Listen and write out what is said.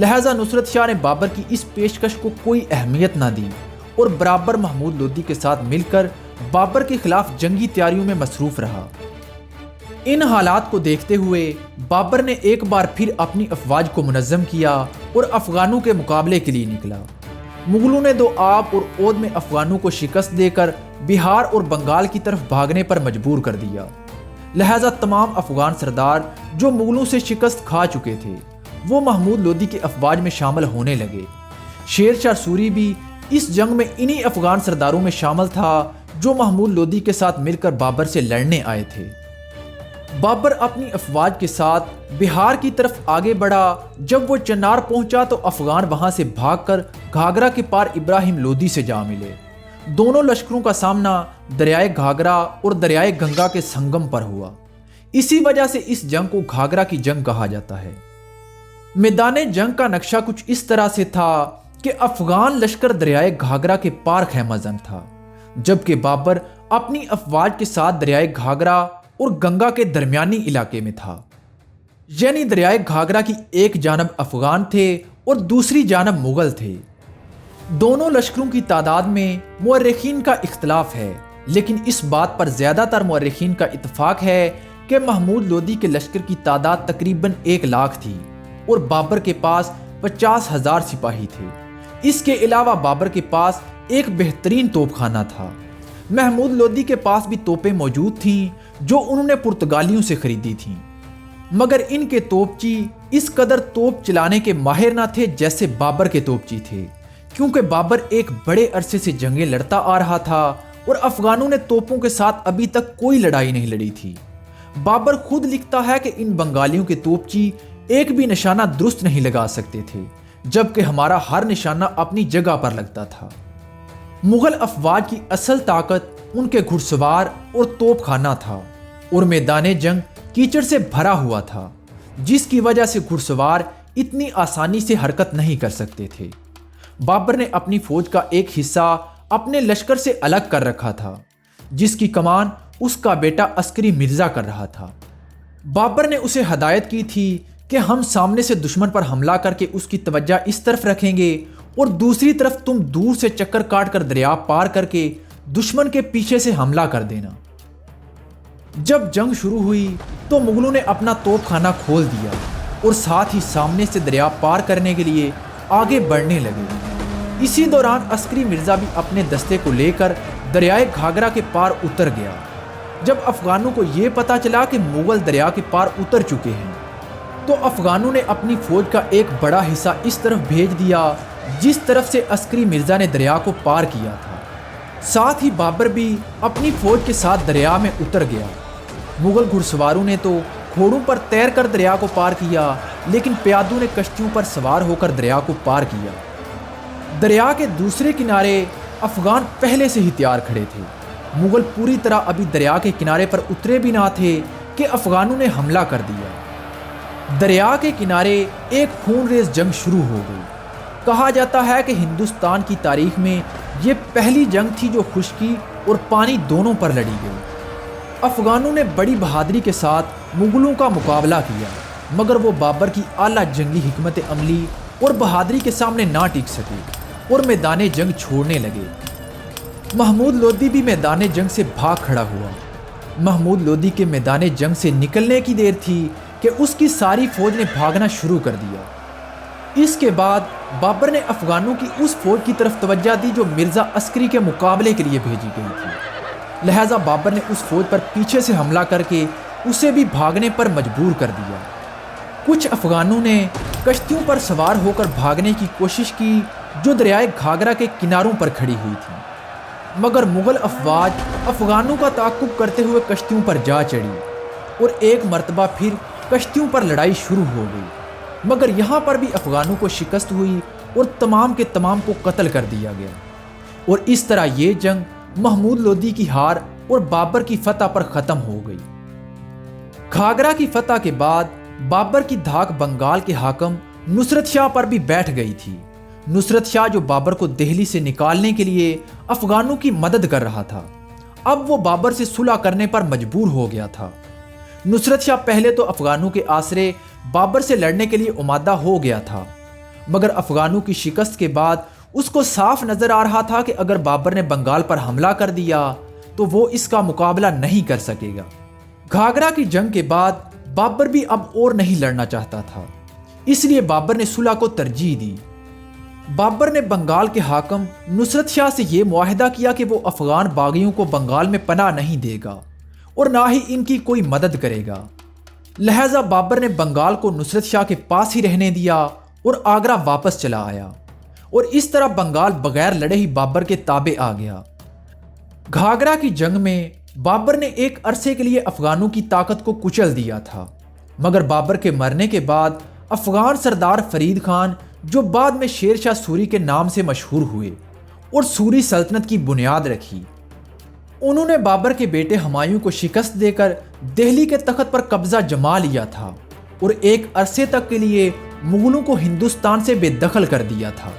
لہٰذا نصرت شاہ نے بابر کی اس پیشکش کو کوئی اہمیت نہ دی اور برابر محمود لودھی کے ساتھ مل کر بابر کے خلاف جنگی تیاریوں میں مصروف رہا۔ ان حالات کو دیکھتے ہوئے بابر نے ایک بار پھر اپنی افواج کو منظم کیا اور افغانوں کے مقابلے کے لیے نکلا۔ مغلوں نے دوآب اور اودھ میں افغانوں کو شکست دے کر بہار اور بنگال کی طرف بھاگنے پر مجبور کر دیا۔ لہٰذا تمام افغان سردار جو مغلوں سے شکست کھا چکے تھے وہ محمود لودھی کے افواج میں شامل ہونے لگے۔ شیر شاہ سوری بھی اس جنگ میں انہی افغان سرداروں میں شامل تھا جو محمود لودھی کے ساتھ مل کر بابر سے لڑنے آئے تھے۔ بابر اپنی افواج کے ساتھ بہار کی طرف آگے بڑھا۔ جب وہ چنار پہنچا تو افغان وہاں سے بھاگ کر گھاگرا کے پار ابراہیم لودھی سے جا ملے۔ دونوں لشکروں کا سامنا دریائے گھاگرا اور دریائے گنگا کے سنگم پر ہوا۔ اسی وجہ سے اس جنگ کو گھاگرا کی جنگ کہا جاتا ہے۔ میدان جنگ کا نقشہ کچھ اس طرح سے تھا کہ افغان لشکر دریائے گھاگرا کے پار خیمہ زن تھا، جبکہ بابر اپنی افواج کے ساتھ دریائے گھاگرا اور گنگا کے درمیانی علاقے میں تھا، یعنی دریائے گھاگرا کی ایک جانب افغان تھے اور دوسری جانب مغل تھے۔ دونوں لشکروں کی تعداد میں مورخین کا اختلاف ہے، لیکن اس بات پر زیادہ تر مورخین کا اتفاق ہے کہ محمود لودھی کے لشکر کی تعداد تقریباً 1 لاکھ تھی اور بابر کے پاس 50,000 سپاہی تھے۔ اس کے علاوہ بابر کے پاس ایک بہترین توپ خانہ تھا۔ محمود لودھی کے پاس بھی توپیں موجود تھیں جو انہوں نے پرتگالیوں سے خریدی تھیں، مگر ان کے توپچی اس قدر توپ چلانے کے ماہر نہ تھے جیسے بابر کے توپچی تھے، کیونکہ بابر ایک بڑے عرصے سے جنگیں لڑتا آ رہا تھا اور افغانوں نے توپوں کے ساتھ ابھی تک کوئی لڑائی نہیں لڑی تھی۔ بابر خود لکھتا ہے کہ ان بنگالیوں کے توپچی ایک بھی نشانہ درست نہیں لگا سکتے تھے، جبکہ ہمارا ہر نشانہ اپنی جگہ پر لگتا تھا۔ مغل افواج کی اصل طاقت ان کے گھڑ سوار اور توپ خانہ تھا، اور میدان جنگ کیچڑ سے بھرا ہوا تھا، جس کی وجہ سے گھڑ سوار اتنی آسانی سے حرکت نہیں کر سکتے تھے۔ بابر نے اپنی فوج کا ایک حصہ اپنے لشکر سے الگ کر رکھا تھا، جس کی کمان اس کا بیٹا عسکری مرزا کر رہا تھا۔ بابر نے اسے ہدایت کی تھی کہ ہم سامنے سے دشمن پر حملہ کر کے اس کی توجہ اس طرف رکھیں گے اور دوسری طرف تم دور سے چکر کاٹ کر دریا پار کر کے دشمن کے پیچھے سے حملہ کر دینا۔ جب جنگ شروع ہوئی تو مغلوں نے اپنا توپ خانہ کھول دیا اور ساتھ ہی سامنے سے دریا پار کرنے کے لیے آگے بڑھنے لگے۔ اسی دوران عسکری مرزا بھی اپنے دستے کو لے کر دریائے گھاگرا کے پار اتر گیا۔ جب افغانوں کو یہ پتا چلا کہ مغل دریا کے پار اتر چکے ہیں تو افغانوں نے اپنی فوج کا ایک بڑا حصہ اس طرف بھیج دیا جس طرف سے عسکری مرزا نے دریا کو پار کیا تھا۔ ساتھ ہی بابر بھی اپنی فوج کے ساتھ دریا میں اتر گیا۔ مغل گھڑ سواروں نے تو گھوڑوں پر تیر کر دریا کو پار کیا، لیکن پیادوں نے کشتیوں پر سوار ہو کر دریا کو پار کیا۔ دریا کے دوسرے کنارے افغان پہلے سے ہی تیار کھڑے تھے۔ مغل پوری طرح ابھی دریا کے کنارے پر اترے بھی نہ تھے کہ افغانوں نے حملہ کر دیا۔ دریا کے کنارے ایک خون ریز جنگ شروع ہو گئی۔ کہا جاتا ہے کہ ہندوستان کی تاریخ میں یہ پہلی جنگ تھی جو خشکی اور پانی دونوں پر لڑی گئی۔ افغانوں نے بڑی بہادری کے ساتھ مغلوں کا مقابلہ کیا، مگر وہ بابر کی اعلیٰ جنگی حکمت عملی اور بہادری کے سامنے نہ ٹک سکے اور میدان جنگ چھوڑنے لگے۔ محمود لودھی بھی میدان جنگ سے بھاگ کھڑا ہوا۔ محمود لودھی کے میدان جنگ سے نکلنے کی دیر تھی کہ اس کی ساری فوج نے بھاگنا شروع کر دیا۔ اس کے بعد بابر نے افغانوں کی اس فوج کی طرف توجہ دی جو مرزا عسکری کے مقابلے کے لیے بھیجی گئی تھی، لہٰذا بابر نے اس فوج پر پیچھے سے حملہ کر کے اسے بھی بھاگنے پر مجبور کر دیا۔ کچھ افغانوں نے کشتیوں پر سوار ہو کر بھاگنے کی کوشش کی جو دریائے گھاگرا کے کناروں پر کھڑی ہوئی تھی، مگر مغل افواج افغانوں کا تعاقب کرتے ہوئے کشتیوں پر جا چڑھی اور ایک مرتبہ پھر کشتیوں پر لڑائی شروع ہو گئی، مگر یہاں پر بھی افغانوں کو شکست ہوئی اور تمام کے تمام کو قتل کر دیا گیا، اور اس طرح یہ جنگ محمود لودھی کی ہار اور بابر کی فتح پر ختم ہو گئی۔ گھاگرا کی فتح کے بعد بابر کی دھاک بنگال کے حاکم نصرت شاہ پر بھی بیٹھ گئی تھی۔ نصرت شاہ جو بابر کو دہلی سے نکالنے کے لیے افغانوں کی مدد کر رہا تھا، اب وہ بابر سے صلح کرنے پر مجبور ہو گیا تھا۔ نصرت شاہ پہلے تو افغانوں کے آسرے بابر سے لڑنے کے لیے آمادہ ہو گیا تھا، مگر افغانوں کی شکست کے بعد اس کو صاف نظر آ رہا تھا کہ اگر بابر نے بنگال پر حملہ کر دیا تو وہ اس کا مقابلہ نہیں کر سکے گا۔ گھاگرا کی جنگ کے بعد بابر بھی اب اور نہیں لڑنا چاہتا تھا، اس لیے بابر نے صلح کو ترجیح دی۔ بابر نے بنگال کے حاکم نصرت شاہ سے یہ معاہدہ کیا کہ وہ افغان باغیوں کو بنگال میں پناہ نہیں دے گا اور نہ ہی ان کی کوئی مدد کرے گا۔ لہٰذا بابر نے بنگال کو نصرت شاہ کے پاس ہی رہنے دیا اور آگرہ واپس چلا آیا، اور اس طرح بنگال بغیر لڑے ہی بابر کے تابع آ گیا۔ گھاگرا کی جنگ میں بابر نے ایک عرصے کے لیے افغانوں کی طاقت کو کچل دیا تھا، مگر بابر کے مرنے کے بعد افغان سردار فرید خان، جو بعد میں شیر شاہ سوری کے نام سے مشہور ہوئے اور سوری سلطنت کی بنیاد رکھی، انہوں نے بابر کے بیٹے ہمایوں کو شکست دے کر دہلی کے تخت پر قبضہ جما لیا تھا اور ایک عرصے تک کے لیے مغلوں کو ہندوستان سے بے دخل کر دیا تھا۔